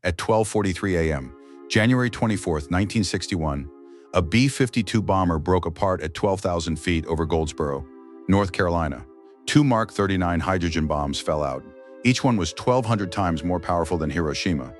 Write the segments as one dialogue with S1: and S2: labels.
S1: At 12:43 a.m., January 24, 1961, a B-52 bomber broke apart at 12,000 feet over Goldsboro, North Carolina. Two Mark 39 hydrogen bombs fell out. Each one was 1,200 times more powerful than Hiroshima.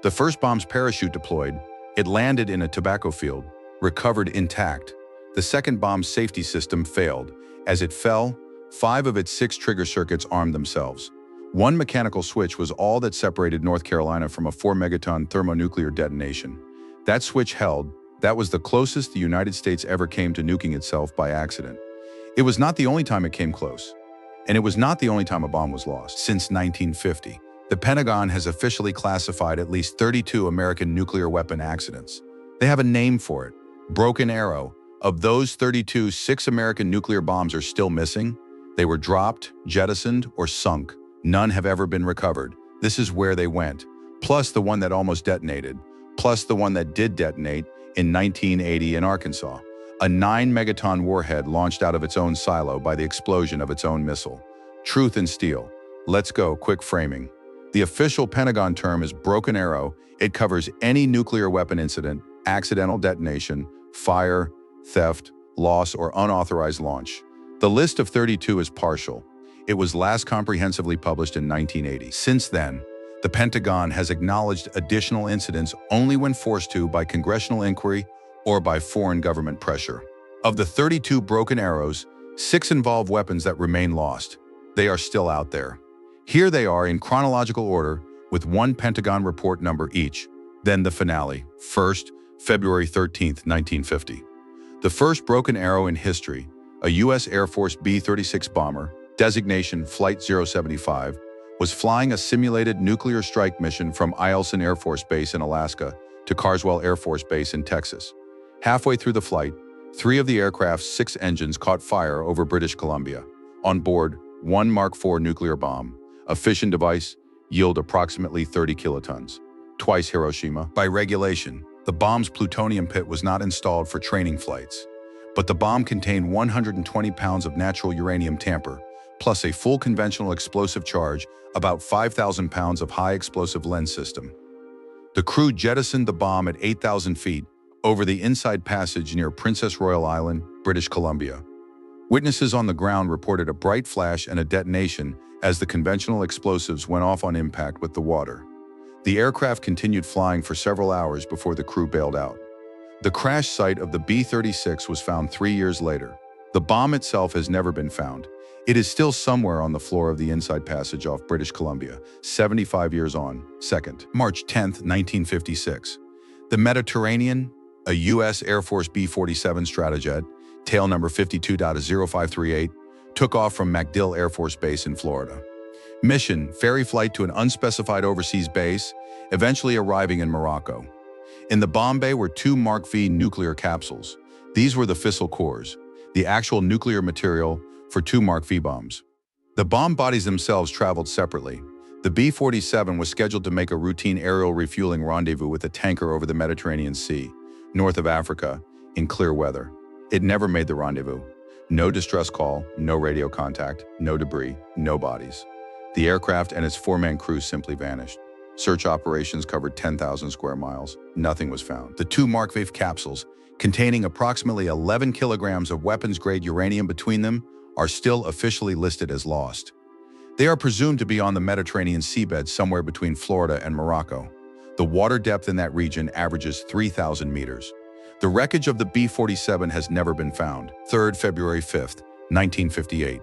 S1: The first bomb's parachute deployed. It landed in a tobacco field, recovered intact. The second bomb's safety system failed. As it fell, 5 of its 6 trigger circuits armed themselves. One mechanical switch was all that separated North Carolina from a 4-megaton thermonuclear detonation. That switch held. That was the closest the United States ever came to nuking itself by accident. It was not the only time it came close. And it was not the only time a bomb was lost. Since 1950, the Pentagon has officially classified at least 32 American nuclear weapon accidents. They have a name for it: Broken Arrow. Of those 32, 6 American nuclear bombs are still missing. They were dropped, jettisoned, or sunk. None have ever been recovered. This is where they went, plus the one that almost detonated, plus the one that did detonate in 1980 in Arkansas. A 9-megaton warhead launched out of its own silo by the explosion of its own missile. Truth in steel. Let's go, quick framing. The official Pentagon term is Broken Arrow. It covers any nuclear weapon incident, accidental detonation, fire, theft, loss, or unauthorized launch. The list of 32 is partial. It was last comprehensively published in 1980. Since then, the Pentagon has acknowledged additional incidents only when forced to by congressional inquiry or by foreign government pressure. Of the 32 broken arrows, 6 involve weapons that remain lost. They are still out there. Here they are in chronological order, with one Pentagon report number each. Then the finale. First, February 13, 1950. The first broken arrow in history, a U.S. Air Force B-36 bomber, designation Flight 075, was flying a simulated nuclear strike mission from Eielson Air Force Base in Alaska to Carswell Air Force Base in Texas. Halfway through the flight, 3 of the aircraft's 6 engines caught fire over British Columbia. On board, one Mark IV nuclear bomb, a fission device, yield approximately 30 kilotons, twice Hiroshima. By regulation, the bomb's plutonium pit was not installed for training flights, but the bomb contained 120 pounds of natural uranium tamper, plus a full conventional explosive charge, about 5,000 pounds of high explosive lens system. The crew jettisoned the bomb at 8,000 feet over the inside passage near Princess Royal Island, British Columbia. Witnesses on the ground reported a bright flash and a detonation as the conventional explosives went off on impact with the water. The aircraft continued flying for several hours before the crew bailed out. The crash site of the B-36 was found 3 years later. The bomb itself has never been found. It is still somewhere on the floor of the inside passage off British Columbia, 75 years on. Second, March 10, 1956. The Mediterranean, a U.S. Air Force B-47 Stratojet, tail number 52.0538, took off from MacDill Air Force Base in Florida. Mission: ferry flight to an unspecified overseas base, eventually arriving in Morocco. In the bomb bay were 2 Mark V nuclear capsules. These were the fissile cores, the actual nuclear material for 2 Mark V bombs. The bomb bodies themselves traveled separately. The B-47 was scheduled to make a routine aerial refueling rendezvous with a tanker over the Mediterranean Sea, north of Africa, in clear weather. It never made the rendezvous. No distress call, no radio contact, no debris, no bodies. The aircraft and its 4-man crew simply vanished. Search operations covered 10,000 square miles. Nothing was found. The 2 Mark V capsules, containing approximately 11 kilograms of weapons-grade uranium between them, are still officially listed as lost. They are presumed to be on the Mediterranean seabed somewhere between Florida and Morocco. The water depth in that region averages 3,000 meters. The wreckage of the B-47 has never been found. 3rd February 5th, 1958.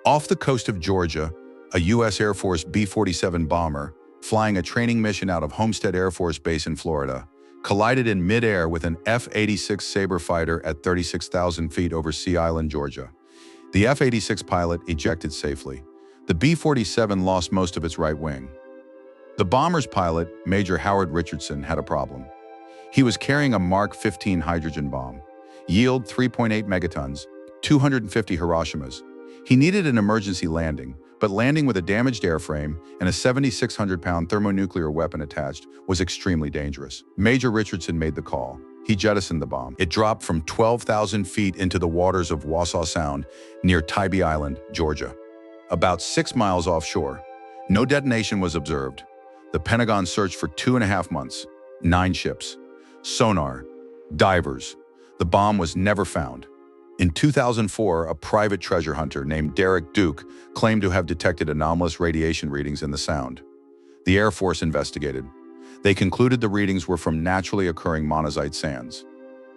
S1: Off the coast of Georgia, a U.S. Air Force B-47 bomber, flying a training mission out of Homestead Air Force Base in Florida, collided in midair with an F-86 Sabre fighter at 36,000 feet over Sea Island, Georgia. The F-86 pilot ejected safely. The B-47 lost most of its right wing. The bomber's pilot, Major Howard Richardson, had a problem. He was carrying a Mark 15 hydrogen bomb, yield 3.8 megatons, 250 Hiroshimas. He needed an emergency landing, but landing with a damaged airframe and a 7,600-pound thermonuclear weapon attached was extremely dangerous. Major Richardson made the call. He jettisoned the bomb. It dropped from 12,000 feet into the waters of Wassaw Sound near Tybee Island, Georgia, about 6 miles offshore. No detonation was observed. The Pentagon searched for 2.5 months, 9 ships, sonar, divers. The bomb was never found. In 2004, a private treasure hunter named Derek Duke claimed to have detected anomalous radiation readings in the sound. The Air Force investigated. They concluded the readings were from naturally occurring monazite sands.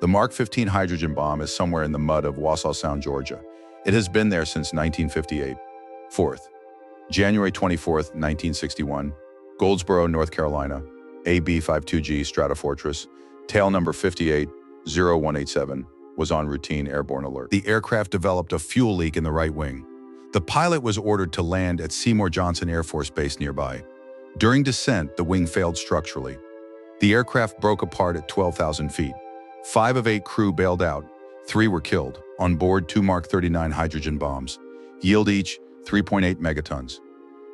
S1: The Mark 15 hydrogen bomb is somewhere in the mud of Wassaw Sound, Georgia. It has been there since 1958. Fourth, January 24, 1961, Goldsboro, North Carolina, a B-52G Stratofortress, tail number 580187, was on routine airborne alert. The aircraft developed a fuel leak in the right wing. The pilot was ordered to land at Seymour Johnson Air Force Base nearby. During descent, the wing failed structurally. The aircraft broke apart at 12,000 feet. 5 of 8 crew bailed out. 3 were killed. On board 2 Mark 39 hydrogen bombs. Yield each 3.8 megatons.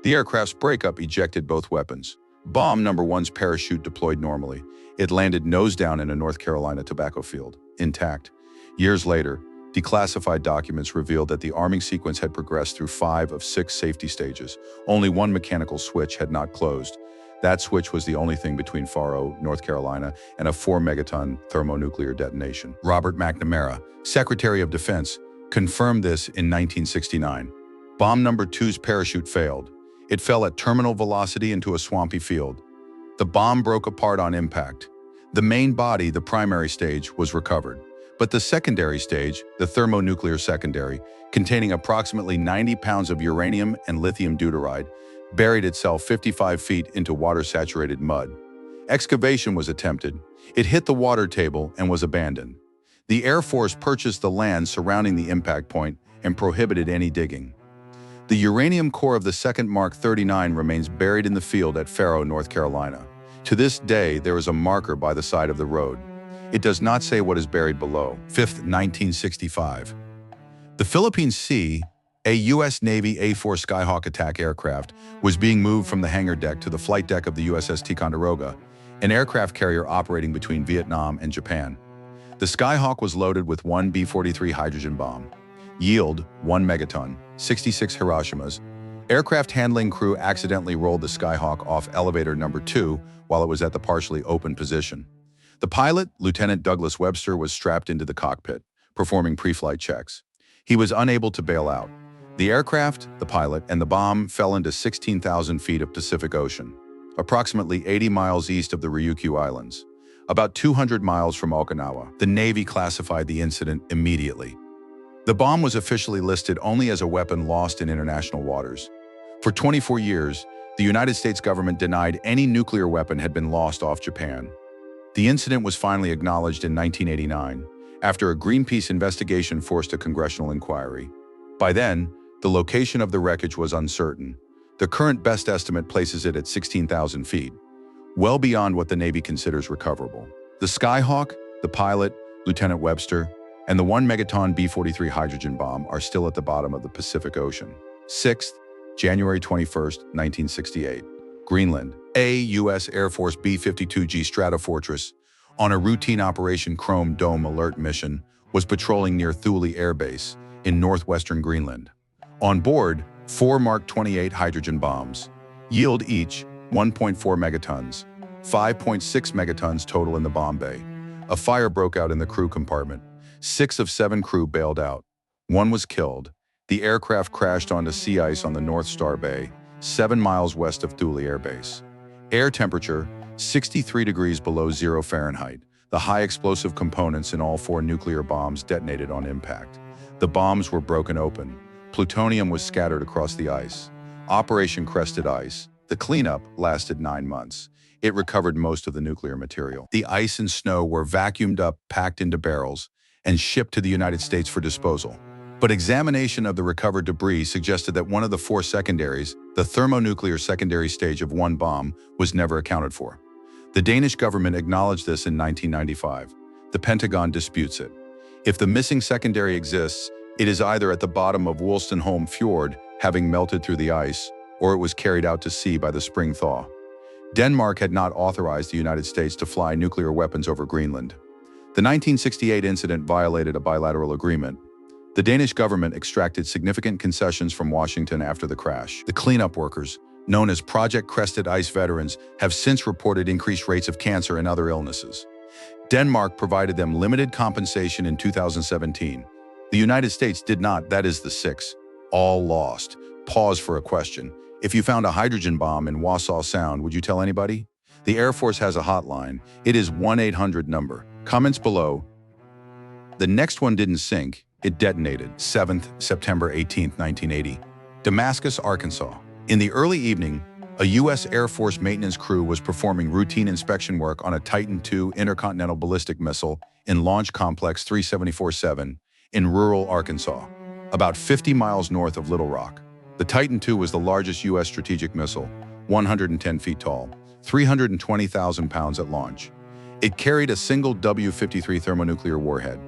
S1: The aircraft's breakup ejected both weapons. Bomb number 1's parachute deployed normally. It landed nose down in a North Carolina tobacco field, intact. Years later, declassified documents revealed that the arming sequence had progressed through 5 of 6 safety stages. Only one mechanical switch had not closed. That switch was the only thing between Faro, North Carolina, and a 4-megaton thermonuclear detonation. Robert McNamara, Secretary of Defense, confirmed this in 1969. Bomb number 2's parachute failed. It fell at terminal velocity into a swampy field. The bomb broke apart on impact. The main body, the primary stage, was recovered. But the secondary stage, the thermonuclear secondary, containing approximately 90 pounds of uranium and lithium deuteride, buried itself 55 feet into water-saturated mud. Excavation was attempted. It hit the water table and was abandoned. The Air Force purchased the land surrounding the impact point and prohibited any digging. The uranium core of the second Mark 39 remains buried in the field at Faro, North Carolina. To this day, there is a marker by the side of the road. It does not say what is buried below. 5th, 1965. The Philippine Sea, a U.S. Navy A-4 Skyhawk attack aircraft, was being moved from the hangar deck to the flight deck of the USS Ticonderoga, an aircraft carrier operating between Vietnam and Japan. The Skyhawk was loaded with 1 B-43 hydrogen bomb. Yield 1 megaton, 66 Hiroshimas. Aircraft handling crew accidentally rolled the Skyhawk off elevator number 2 while it was at the partially open position. The pilot, Lieutenant Douglas Webster, was strapped into the cockpit, performing pre-flight checks. He was unable to bail out. The aircraft, the pilot, and the bomb fell into 16,000 feet of Pacific Ocean, approximately 80 miles east of the Ryukyu Islands, about 200 miles from Okinawa. The Navy classified the incident immediately. The bomb was officially listed only as a weapon lost in international waters. For 24 years, the United States government denied any nuclear weapon had been lost off Japan. The incident was finally acknowledged in 1989, after a Greenpeace investigation forced a congressional inquiry. By then, the location of the wreckage was uncertain. The current best estimate places it at 16,000 feet, well beyond what the Navy considers recoverable. The Skyhawk, the pilot, Lieutenant Webster, and the 1-megaton B-43 hydrogen bomb are still at the bottom of the Pacific Ocean. 6th, January 21, 1968. Greenland, a U.S. Air Force B-52G Stratofortress, on a routine Operation Chrome Dome alert mission, was patrolling near Thule Air Base in northwestern Greenland. On board, 4 Mark 28 hydrogen bombs. Yield each 1.4 megatons, 5.6 megatons total in the bomb bay. A fire broke out in the crew compartment. 6 of 7 crew bailed out. 1 was killed. The aircraft crashed onto sea ice on the North Star Bay, 7 miles west of Thule Air Base. Air temperature, 63 degrees below 0 Fahrenheit. The high explosive components in all 4 nuclear bombs detonated on impact. The bombs were broken open. Plutonium was scattered across the ice. Operation Crested Ice. The cleanup lasted 9 months. It recovered most of the nuclear material. The ice and snow were vacuumed up, packed into barrels, and shipped to the United States for disposal. But examination of the recovered debris suggested that one of the 4 secondaries, the thermonuclear secondary stage of 1 bomb, was never accounted for. The Danish government acknowledged this in 1995. The Pentagon disputes it. If the missing secondary exists, it is either at the bottom of Wolstenholme Fjord, having melted through the ice, or it was carried out to sea by the spring thaw. Denmark had not authorized the United States to fly nuclear weapons over Greenland. The 1968 incident violated a bilateral agreement. The Danish government extracted significant concessions from Washington after the crash. The cleanup workers, known as Project Crested Ice veterans, have since reported increased rates of cancer and other illnesses. Denmark provided them limited compensation in 2017. The United States did not, that is the six. All lost. Pause for a question. If you found a hydrogen bomb in Wassaw Sound, would you tell anybody? The Air Force has a hotline. It is 1-800 number. Comments below. The next one didn't sink. It detonated. 7th September 18, 1980. Damascus, Arkansas. In the early evening, a U.S. Air Force maintenance crew was performing routine inspection work on a Titan II intercontinental ballistic missile in Launch Complex 374-7 in rural Arkansas, about 50 miles north of Little Rock. The Titan II was the largest U.S. strategic missile, 110 feet tall, 320,000 pounds at launch. It carried a single W-53 thermonuclear warhead.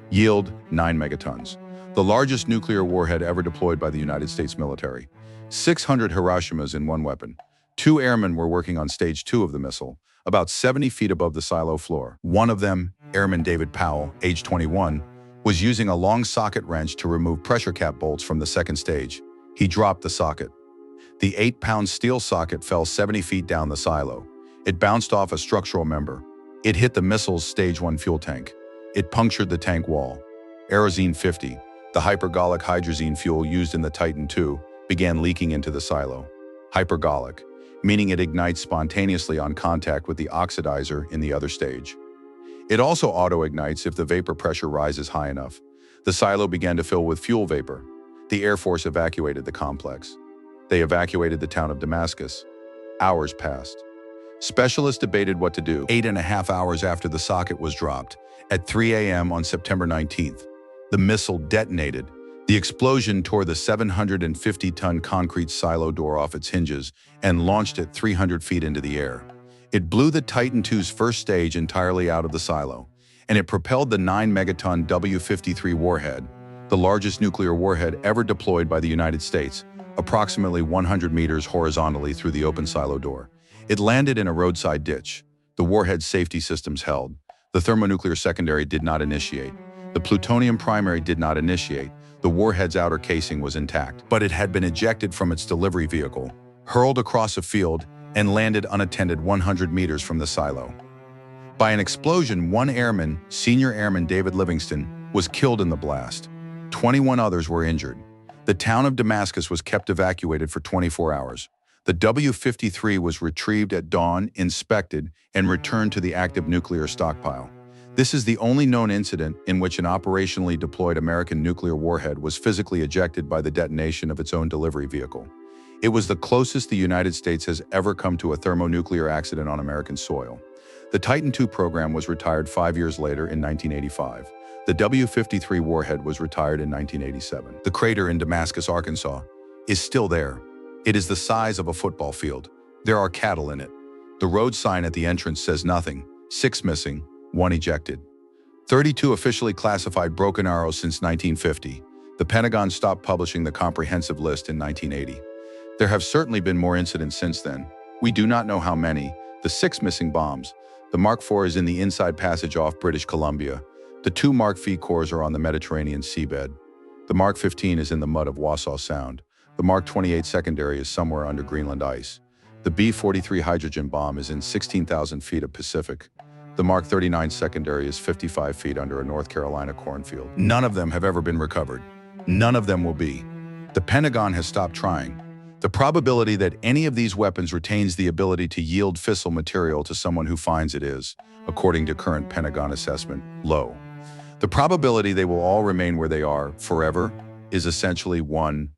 S1: Yield, 9 megatons. The largest nuclear warhead ever deployed by the United States military. 600 Hiroshimas in one weapon. 2 airmen were working on stage 2 of the missile, about 70 feet above the silo floor. One of them, Airman David Powell, age 21, was using a long socket wrench to remove pressure cap bolts from the second stage. He dropped the socket. The 8-pound steel socket fell 70 feet down the silo. It bounced off a structural member. It hit the missile's stage 1 fuel tank. It punctured the tank wall. Aerozine 50, the hypergolic hydrazine fuel used in the Titan II, began leaking into the silo. Hypergolic, meaning it ignites spontaneously on contact with the oxidizer in the other stage. It also auto-ignites if the vapor pressure rises high enough. The silo began to fill with fuel vapor. The Air Force evacuated the complex. They evacuated the town of Damascus. Hours passed. Specialists debated what to do. 8.5 hours after the socket was dropped, at 3 a.m. on September 19th, the missile detonated. The explosion tore the 750-ton concrete silo door off its hinges and launched it 300 feet into the air. It blew the Titan II's first stage entirely out of the silo, and it propelled the 9-megaton W-53 warhead, the largest nuclear warhead ever deployed by the United States, approximately 100 meters horizontally through the open silo door. It landed in a roadside ditch. The warhead's safety systems held. The thermonuclear secondary did not initiate. The plutonium primary did not initiate. The warhead's outer casing was intact, but it had been ejected from its delivery vehicle, hurled across a field, and landed unattended 100 meters from the silo. By an explosion, 1 airman, Senior Airman David Livingston, was killed in the blast. 21 others were injured. The town of Damascus was kept evacuated for 24 hours. The W-53 was retrieved at dawn, inspected, and returned to the active nuclear stockpile. This is the only known incident in which an operationally deployed American nuclear warhead was physically ejected by the detonation of its own delivery vehicle. It was the closest the United States has ever come to a thermonuclear accident on American soil. The Titan II program was retired 5 years later in 1985. The W-53 warhead was retired in 1987. The crater in Damascus, Arkansas, is still there. It is the size of a football field. There are cattle in it. The road sign at the entrance says nothing. 6 missing, 1 ejected. 32 officially classified broken arrows since 1950. The Pentagon stopped publishing the comprehensive list in 1980. There have certainly been more incidents since then. We do not know how many. The 6 missing bombs. The Mark IV is in the inside passage off British Columbia. The 2 Mark V cores are on the Mediterranean seabed. The Mark 15 is in the mud of Wassaw Sound. The Mark 28 secondary is somewhere under Greenland ice. The B-53 hydrogen bomb is in 16,000 feet of Pacific. The Mark 39 secondary is 55 feet under a North Carolina cornfield. None of them have ever been recovered. None of them will be. The Pentagon has stopped trying. The probability that any of these weapons retains the ability to yield fissile material to someone who finds it is, according to current Pentagon assessment, low. The probability they will all remain where they are forever is essentially 1